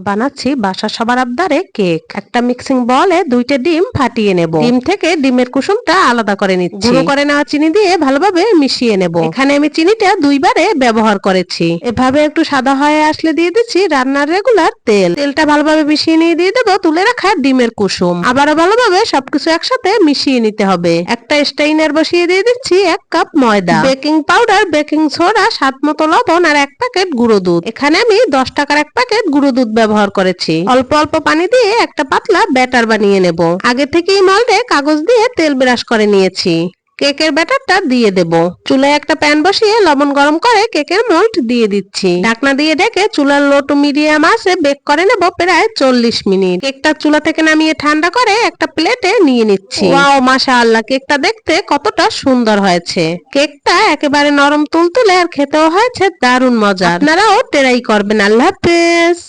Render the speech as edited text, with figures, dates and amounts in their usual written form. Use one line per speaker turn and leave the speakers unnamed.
বানাচ্ছি বাসার সবার আবদারে কেক। একটা মিক্সিং বলে 2টা ডিম ফাটিয়ে নেব। ডিম থেকে ডিমের কুসুমটা আলাদা করে নিচ্ছি। গুঁড়ো করে নেওয়া চিনি দিয়ে ভালোভাবে মিশিয়ে নেব। এখানে আমি চিনিটা 2বারে ব্যবহার করেছি। এভাবে একটু সাদা হয়ে আসলে দিয়ে দিচ্ছি রান্নার রেগুলার তেল। তেলটা ভালোভাবে মিশিয়ে নিয়ে দিয়ে দেবো তুলে রাখা ডিমের কুসুম। আবারও ভালোভাবে সবকিছু একসাথে মিশিয়ে নিতে হবে। একটা স্টেইনার বসিয়ে দিয়ে দিচ্ছি 1 কাপ ময়দা, বেকিং পাউডার, বেকিং সোডা, স্বাদ মতো লবণ আর 1 প্যাকেট গুঁড়ো দুধ। এখানে আমি 10 টাকার 1 প্যাকেট গুঁড়ো দুধ ব্যবহার করেছি। অল্প অল্প পানি দিয়ে একটা পাতলা ব্যাটার বানিয়ে নেব। আগে থেকেই মোল্ডে কাগজ দিয়ে তেল ব্রাশ করে নিয়েছি। কেকের ব্যাটারটা দিয়ে দেব। চুলায় একটা প্যান বসিয়ে লবণ গরম করে কেকের মোল্ড দিয়ে দিচ্ছি। ঢাকনা দিয়ে ঢেকে চুলার লো টু মিডিয়াম আঁচে বেক করে নেব প্রায় 40 মিনিট। কেকটা চুলা থেকে নামিয়ে ঠান্ডা করে একটা প্লেটে নিয়ে নিচ্ছি। ওয়াও, মাশাআল্লাহ, কেকটা দেখতে কতটা সুন্দর হয়েছে। কেকটা একেবারে নরম তুলতুলে আর খেতেও হয়েছে দারুণ মজার। আপনারাও ট্রাই করবেন। আল্লাহ হাফেজ।